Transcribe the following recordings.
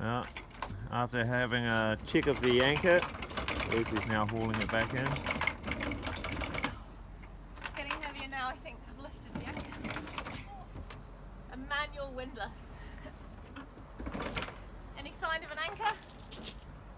Well, after having a check of the anchor, Lucy's now hauling it back in. It's getting heavier now, I think. I've lifted the anchor. A manual windlass. Any sign of an anchor?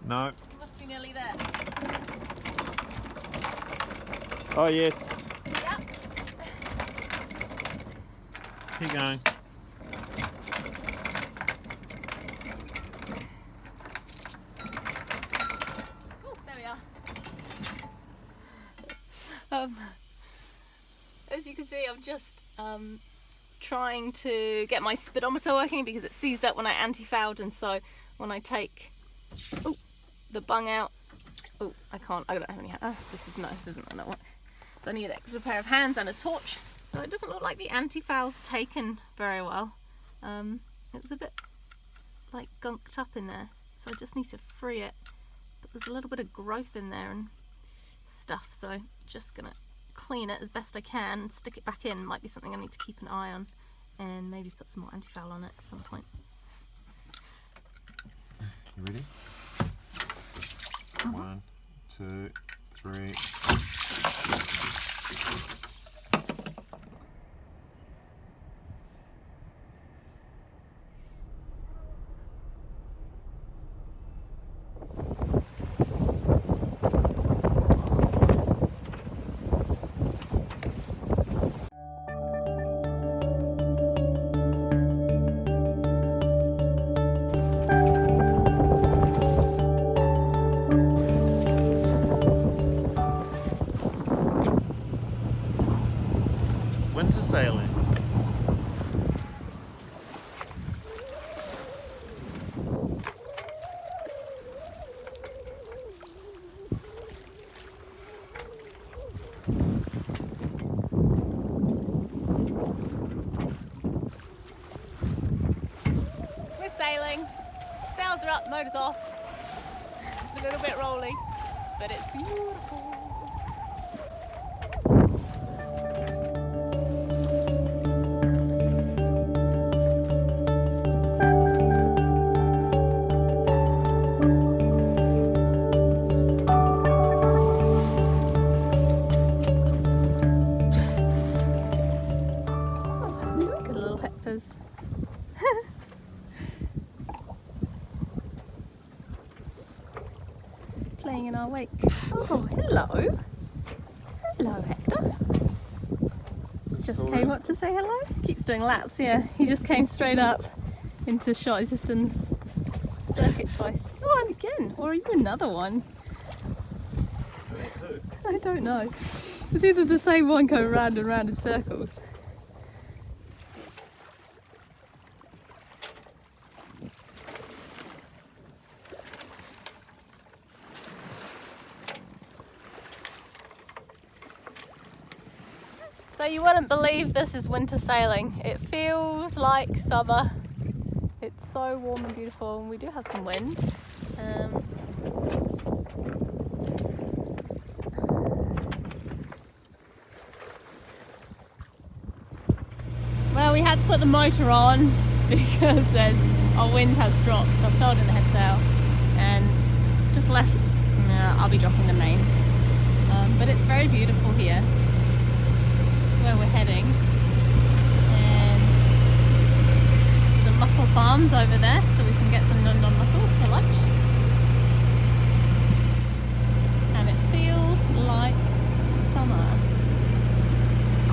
No. You must be nearly there. Oh yes. Yep. Keep going. Oh, there we are. As you can see, I'm just trying to get my speedometer working because it seized up when I anti-fouled, and so when I take the bung out, I don't have any hands. This isn't that one. So I need an extra pair of hands and a torch. So it doesn't look like the anti-foul's taken very well. It was a bit like gunked up in there, so I just need to free it. But there's a little bit of growth in there and stuff, so just gonna clean it as best I can and stick it back in. Might be something I need to keep an eye on, and maybe put some more anti-foul on it at some point. You ready? 1, 2, 3. Winter sailing. We're sailing. Sails are up, motor's off. It's a little bit rolly, but it's beautiful. Look at little Hectors. Playing in our wake. Oh, hello. Hello, Hector. Just came up to say hello. Keeps doing laps, yeah. He just came straight up into shot. He's just done the circuit twice. Oh, and again. Or are you another one? I don't know. It's either the same one going round and round in circles. So you wouldn't believe this is winter sailing. It feels like summer. It's so warm and beautiful, and we do have some wind. Well, we had to put the motor on because our wind has dropped, so I filled in the head sail and just left. I'll be dropping the main. But it's very beautiful here. Where we're heading, and some mussel farms over there, so we can get some non-mussels for lunch. And it feels like summer.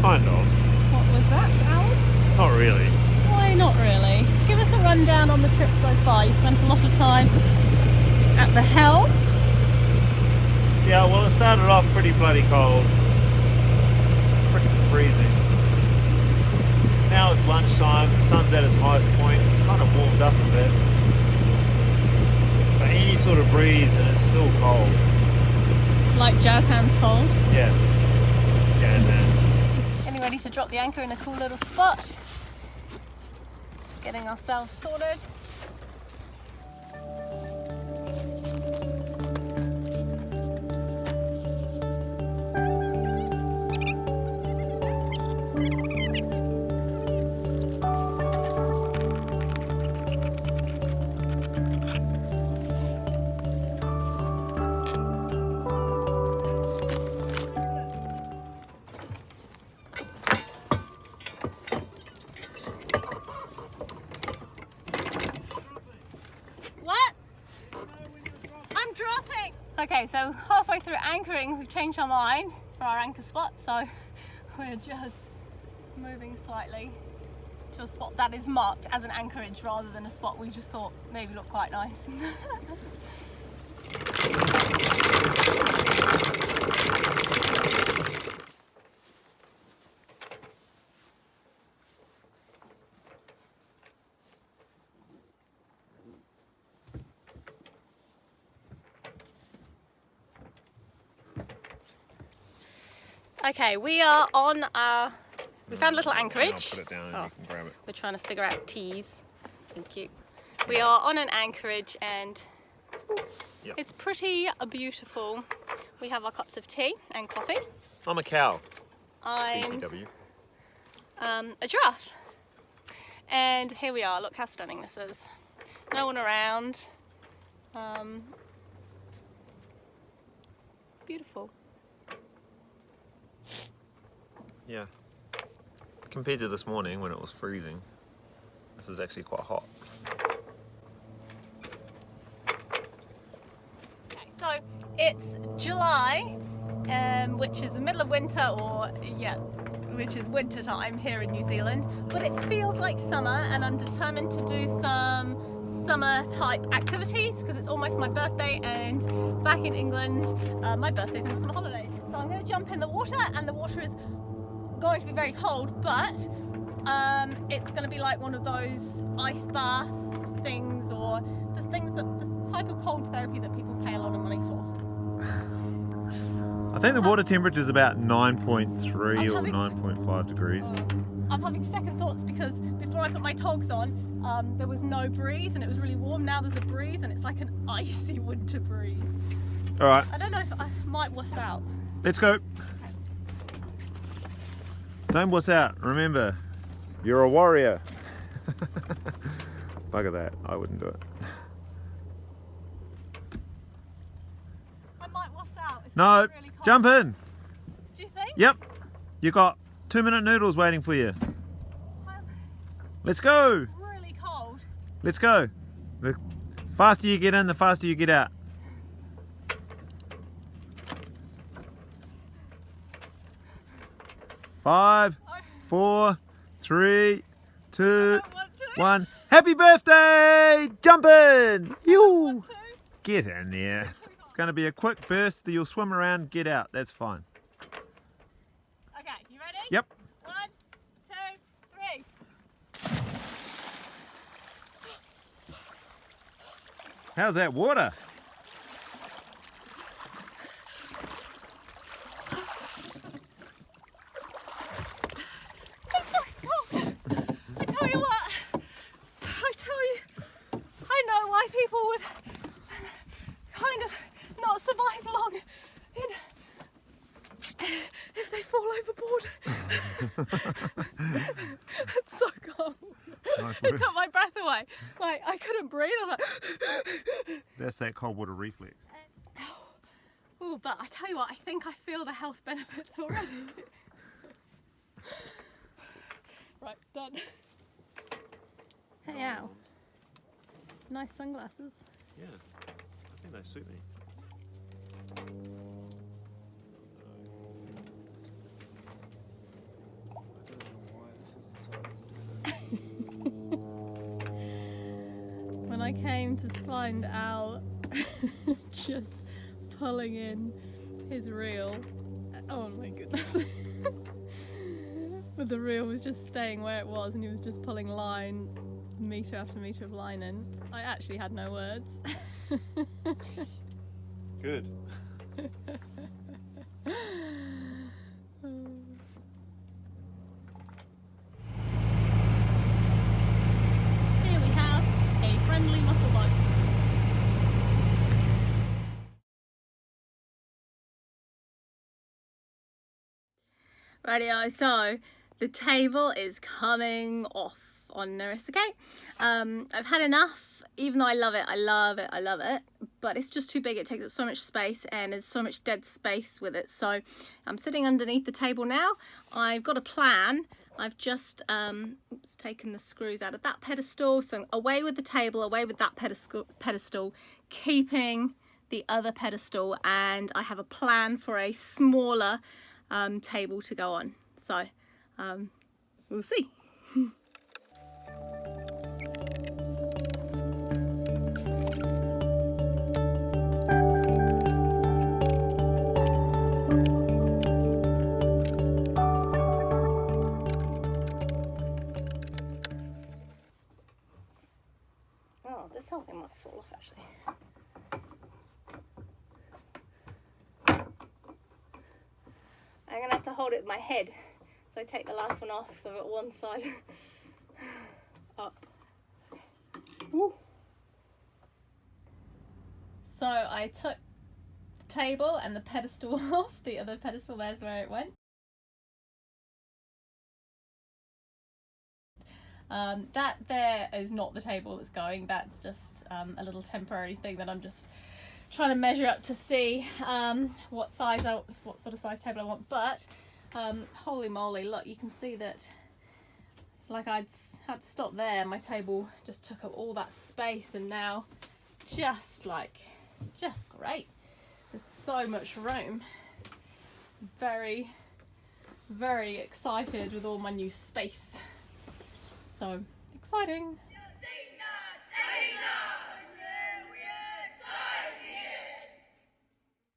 Kind of. What was that, Alan? Not really. Why not really? Give us a rundown on the trip so far. You spent a lot of time at the Hell. Yeah, well, it started off pretty bloody cold. Freaking freezing. Now it's lunchtime, the sun's at its highest point, it's kind of warmed up a bit. But any sort of breeze and it's still cold. Like jazz hands cold. Yeah, jazz hands. Getting ready to drop the anchor in a cool little spot. Just getting ourselves sorted. Okay, so halfway through anchoring, we've changed our mind for our anchor spot, so we're just moving slightly to a spot that is marked as an anchorage rather than a spot we just thought maybe looked quite nice. Okay, we are on our... We found a little anchorage. I'll put it down and you can grab it. We're trying to figure out teas. Thank you. We are on an anchorage and Yep. it's pretty beautiful. We have our cups of tea and coffee. I'm a cow. I'm BTW. a giraffe. And here we are. Look how stunning this is. No one around. Beautiful. Yeah. Compared to this morning when it was freezing, this is actually quite hot. Okay, so it's July, which is the middle of winter, or yeah, which is winter time here in New Zealand, but it feels like summer, and I'm determined to do some summer type activities because it's almost my birthday, and back in England my birthday's in summer holidays. So I'm going to jump in the water, and the water is going to be very cold, but it's going to be like one of those ice bath things, or the things that the type of cold therapy that people pay a lot of money for. I think the water temperature is about 9.3 or 9.5 degrees. I'm having second thoughts because before I put my togs on, there was no breeze and it was really warm. Now there's a breeze and it's like an icy winter breeze. All right, I don't know if I might wuss out. let's go. Don't wuss out. Remember, you're a warrior. Bugger that. I wouldn't do it. I might wuss out. It's No, really cold. jump in. Do you think? Yep. You got 2-minute noodles waiting for you. I'm Let's go. really cold. Let's go. The faster you get in, the faster you get out. Five, 4, 3, 2, I don't want to. 1. Happy birthday! Jump in! You Want to? get in there. It's going to be a quick burst that you'll swim around, get out. That's fine. Okay, you ready? Yep. 1, 2, 3. How's that water? It's fucking cold. I tell you what. I tell you. I know why people would kind of not survive long if they fall overboard. It's so cold. Nice It work. took my breath away. Like I couldn't breathe. I was like, That's that cold water reflex. oh, but I tell you what, I think I feel the health benefits already. Right, done. Hey, ow. Nice sunglasses. Yeah, I think they suit me. When I came to find Al just pulling in his reel, oh my goodness. But the reel was just staying where it was and he was just pulling line, metre after metre of line in. I actually had no words. Good. Here we have a friendly mussel boat. Rightio, so the table is coming off on Nerissa K. I've had enough, even though I love it, but it's just too big. It takes up so much space and there's so much dead space with it. So I'm sitting underneath the table now. I've got a plan. I've just taken the screws out of that pedestal. So away with the table, away with that pedestal, keeping the other pedestal, and I have a plan for a smaller table to go on. So we'll see. Oh, this whole thing might fall off actually. I'm gonna have to hold it with my head. So I take the last one off, so I've got one side up. Woo. So I took the table and the pedestal off, the other pedestal, there's where it went. That there is not the table that's going, that's just a little temporary thing that I'm just trying to measure up to see what sort of size table I want. But holy moly, look, you can see that, like, I'd had to stop there, my table just took up all that space, and now just like, it's just great. There's so much room. Very, very excited with all my new space. So exciting.